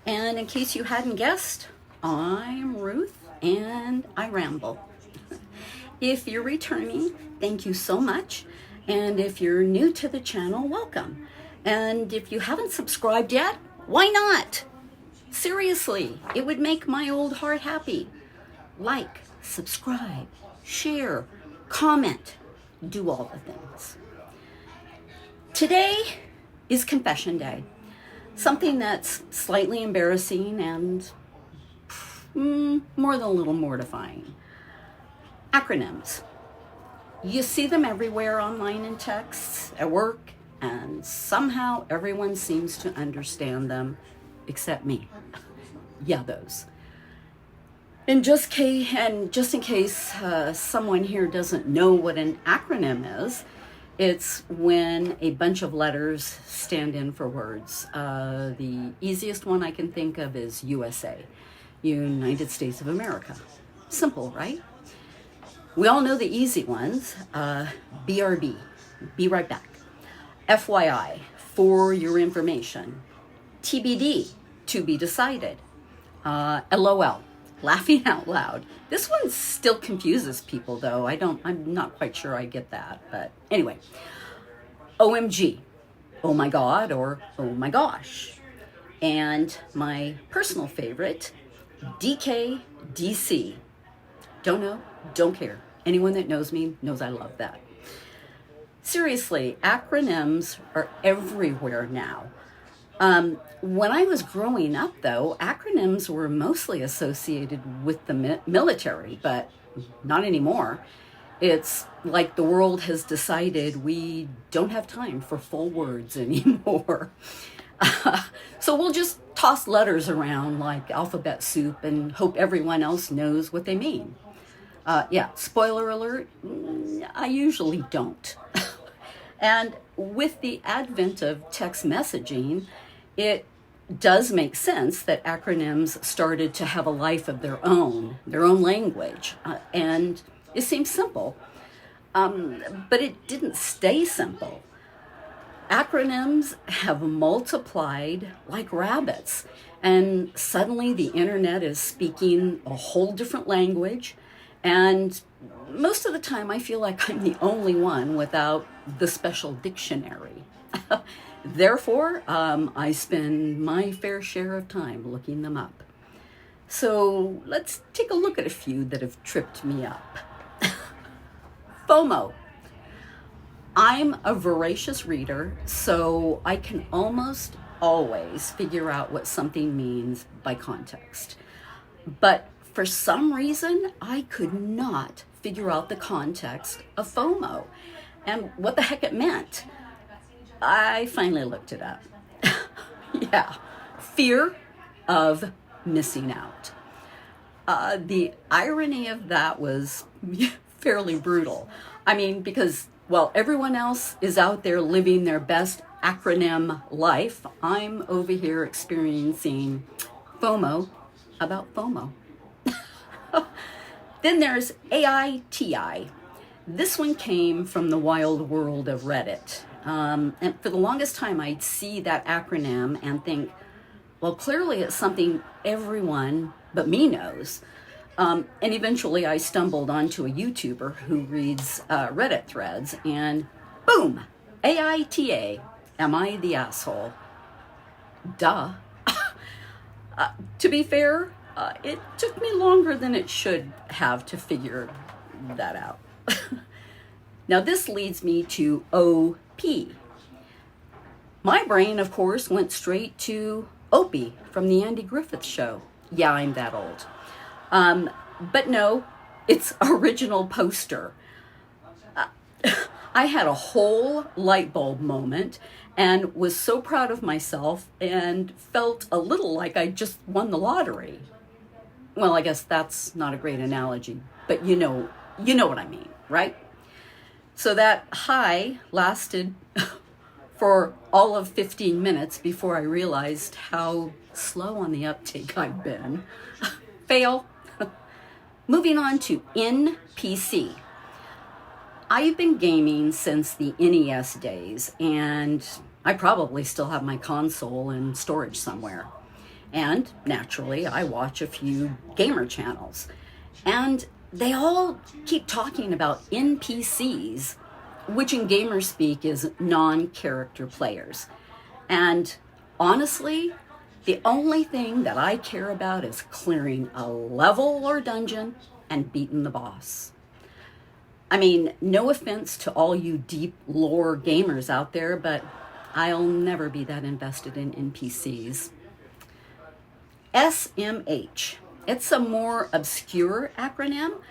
And in case you hadn't guessed, I'm Ruth and I ramble. If you're returning, thank you so much. And if you're new to the channel, welcome. And if you haven't subscribed yet, why not? Seriously, it would make my old heart happy. Like, subscribe, share, comment, do all the things. Today is Confession Day. Something that's slightly embarrassing and more than a little mortifying. Acronyms. You see them everywhere online in texts, at work, and somehow everyone seems to understand them, except me. Yeah, those. And just in case someone here doesn't know what an acronym is, it's when a bunch of letters stand in for words. The easiest one I can think of is USA, United States of America. Simple, right? We all know the easy ones. BRB, be right back. FYI, for your information. TBD, to be decided. LOL, laughing out loud. This one still confuses people though. I'm not quite sure I get that, but anyway. OMG, oh my God, or oh my gosh. And my personal favorite, DKDC. Don't know, don't care. Anyone that knows me knows I love that. Seriously, acronyms are everywhere now. When I was growing up, though, acronyms were mostly associated with the military, but not anymore. It's like the world has decided we don't have time for full words anymore. So we'll just toss letters around like alphabet soup and hope everyone else knows what they mean. Yeah, spoiler alert, I usually don't. And with the advent of text messaging, it does make sense that acronyms started to have a life of their own language. And it seems simple, but it didn't stay simple. Acronyms have multiplied like rabbits, and suddenly the internet is speaking a whole different language. And most of the time I feel like I'm the only one without the special dictionary. Therefore, I spend my fair share of time looking them up. So let's take a look at a few that have tripped me up. FOMO. I'm a voracious reader, so I can almost always figure out what something means by context. But for some reason, I could not figure out the context of FOMO and what the heck it meant. I finally looked it up. Yeah, fear of missing out. The irony of that was fairly brutal. I mean, because while everyone else is out there living their best acronym life, I'm over here experiencing FOMO about FOMO. Then there's AITI. This one came from the wild world of Reddit. And for the longest time, I'd see that acronym and think, well, clearly it's something everyone but me knows. And eventually I stumbled onto a YouTuber who reads Reddit threads, and boom, AITA, am I the asshole? Duh. To be fair, it took me longer than it should have to figure that out. Now this leads me to OP. My brain, of course, went straight to Opie from the Andy Griffith Show. Yeah, I'm that old. But no, it's original poster. I had a whole light bulb moment and was so proud of myself and felt a little like I just won the lottery. Well, I guess that's not a great analogy, but you know what I mean, right? So that high lasted for all of 15 minutes before I realized how slow on the uptake I've been. Fail. Moving on to NPC. I've been gaming since the NES days, and I probably still have my console in storage somewhere. And naturally, I watch a few gamer channels. And they all keep talking about NPCs, which in gamer speak is non-character players. And honestly, the only thing that I care about is clearing a level or dungeon and beating the boss. I mean, no offense to all you deep lore gamers out there, but I'll never be that invested in NPCs. SMH. It's a more obscure acronym,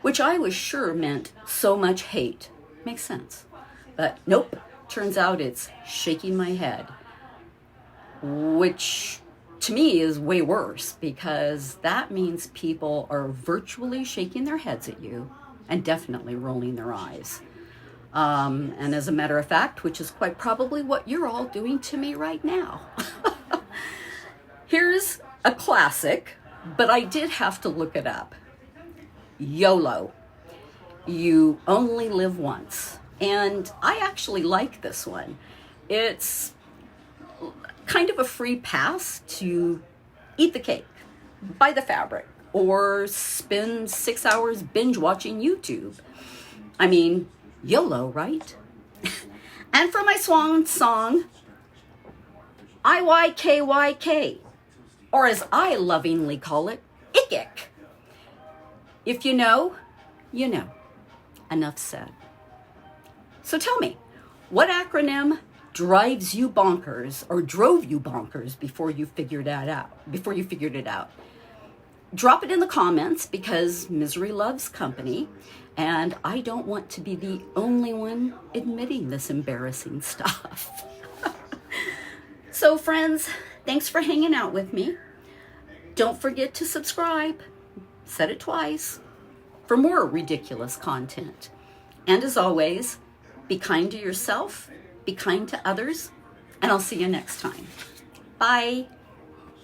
which I was sure meant so much hate. Makes sense. But nope, turns out it's shaking my head, which to me is way worse because that means people are virtually shaking their heads at you and definitely rolling their eyes. And as a matter of fact, which is quite probably what you're all doing to me right now. Here's a classic, but I did have to look it up. YOLO. You only live once. And I actually like this one. It's kind of a free pass to eat the cake, buy the fabric, or spend 6 hours binge watching YouTube. I mean, YOLO, right? And for my swan song, IYKYK, or as I lovingly call it, IKIK. If you know, you know. Enough said. So tell me, what acronym drives you bonkers or drove you bonkers before you figured it out? Drop it in the comments because misery loves company, and I don't want to be the only one admitting this embarrassing stuff. So friends, thanks for hanging out with me. Don't forget to subscribe, said it twice, for more ridiculous content. And as always, be kind to yourself, be kind to others, and I'll see you next time. Bye.